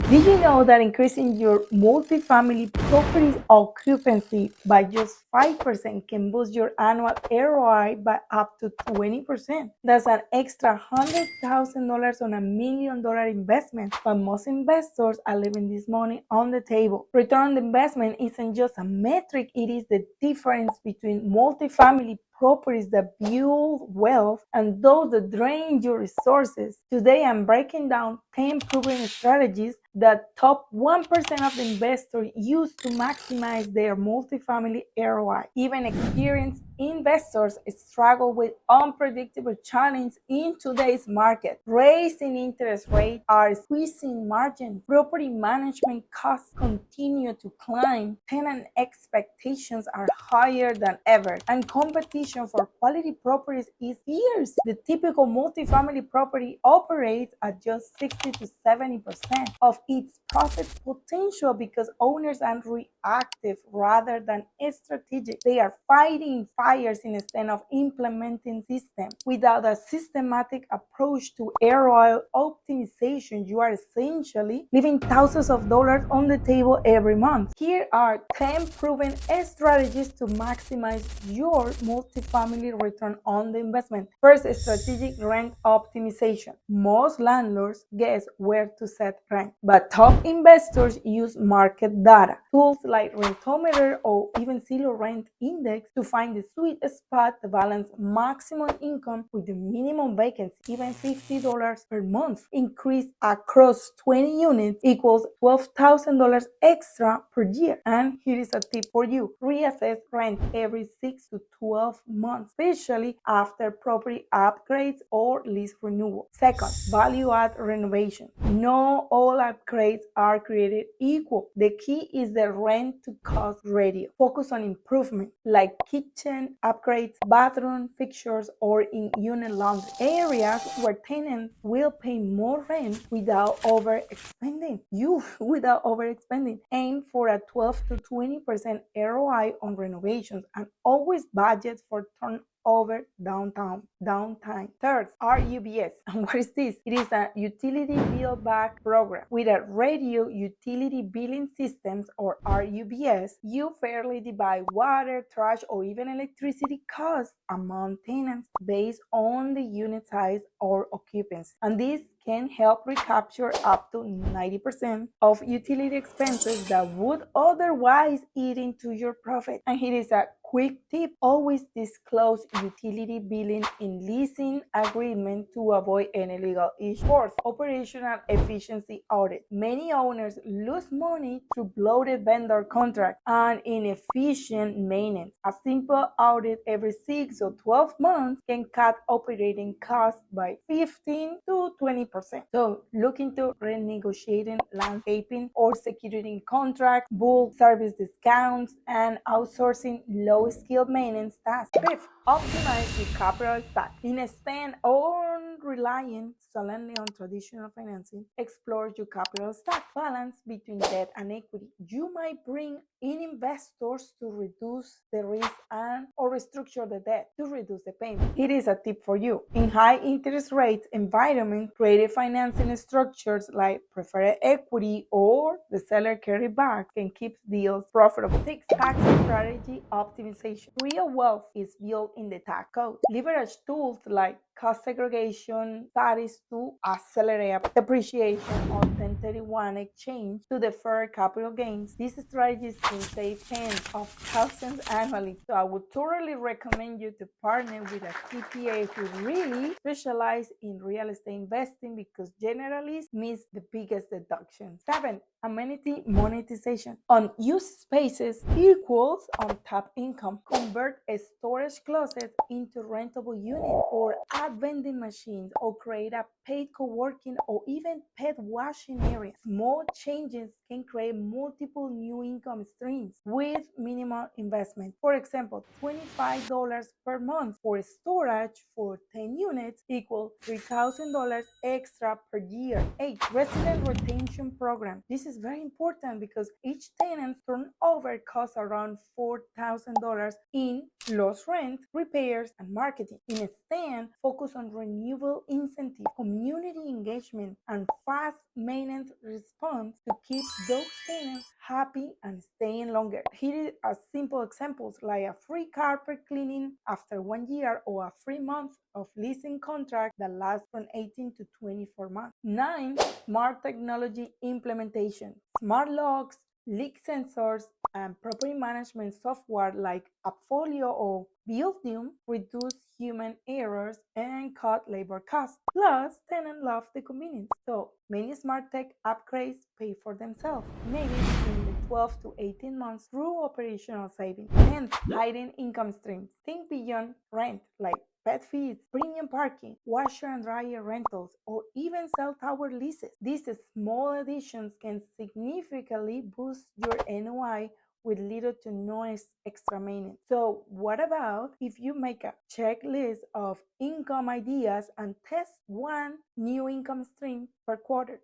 Did you know that increasing your multifamily property occupancy by just 5% can boost your annual ROI by up to 20%? That's an extra $100,000 on $1 million investment, but most investors are leaving this money on the table. Return on investment isn't just a metric, it is the difference between multifamily properties that build wealth and those that drain your resources. Today, I'm breaking down 10 proven strategies that top 1% of the investors use to maximize their multifamily ROI. Even experienced investors struggle with unpredictable challenges in today's market. Raising interest rates are squeezing margins. Property management costs continue to climb. Tenant expectations are higher than ever, and competition for quality properties is fierce. The typical multifamily property operates at just 60 to 70% of its profit potential because owners are reactive rather than strategic. They are fighting fires instead of implementing systems. Without a systematic approach to ROI optimization, you are essentially leaving thousands of dollars on the table every month. Here are 10 proven strategies to maximize your multifamily return on the investment. First, strategic rent optimization. Most landlords guess where to set rent, but top investors use market data, tools like Rentometer or even Zillow Rent Index to find the sweet spot to balance maximum income with the minimum vacancy. Even $50 per month increase across 20 units equals $12,000 extra per year. And here is a tip for you: reassess rent every 6 to 12 months, especially after property upgrades or lease renewal. Second, value add renovation. No all upgrades are created equal. The key is the rent to cost ratio. Focus on improvement like kitchen upgrades, bathroom fixtures, or in unit laundry areas where tenants will pay more rent without overexpending. Without overexpending. Aim for a 12 to 20% ROI on renovations and always budget for turnover downtime. Third, RUBS. And what is this? It is a utility bill back program. With a radio utility billing systems, or RUBS, you fairly divide water, trash, or even electricity costs among tenants based on the unit size or occupancy. And this can help recapture up to 90% of utility expenses that would otherwise eat into your profit. And here is a quick tip: always disclose utility billing in leasing agreement to avoid any legal issues. Fourth, operational efficiency audit. Many owners lose money through bloated vendor contracts and inefficient maintenance. A simple audit every 6 or 12 months can cut operating costs by 15 to 20%. So look into renegotiating landscaping or security contracts, bulk service discounts, and outsourcing low-skilled maintenance tasks. Fifth, optimize your capital stack. Instead of relying solely on traditional financing, explore your capital stack. Balance between debt and equity. You might bring in investors to reduce the risk and or restructure the debt to reduce the payment. It is a tip for you. In high interest rates environment, creative financing structures like preferred equity or the seller carryback can keep deals profitable. Six, tax strategy optimization. Real wealth is built in the tax code. Leverage tools like cost segregation studies to accelerate depreciation on 1031 exchange to defer capital gains. These strategies can save tens of thousands annually. So I would totally recommend you to partner with a CPA who really specializes in real estate investing, because generalists miss the biggest deduction. 7, amenity monetization. Unused spaces equals untapped income. Convert a storage closet into rentable unit, or add vending machines, or create a paid co-working or even pet washing area. Small changes can create multiple new income streams with minimal investment. For example, $25 per month for storage for 10 units equals $3,000 extra per year. 8, resident retention program. This is very important because each tenant turnover costs around $4,000 in lost rent, repairs, and marketing. Instead, focus focus on renewable incentive, community engagement, and fast maintenance response to keep those tenants happy and staying longer. Here are simple examples like a free carpet cleaning after 1 year or a free month of leasing contract that lasts from 18 to 24 months. 9. Smart technology implementation. Smart locks, leak sensors, and property management software like Appfolio or Buildium reduce human errors and cut labor costs. Plus, tenants love the convenience, so many smart tech upgrades pay for themselves, maybe in the 12 to 18 months through operational savings. And hidden income streams. Think beyond rent, like pet feeds, premium parking, washer and dryer rentals, or even cell tower leases. These small additions can significantly boost your NOI with little to no extra maintenance. So what about if you make a checklist of income ideas and test one new income stream per quarter?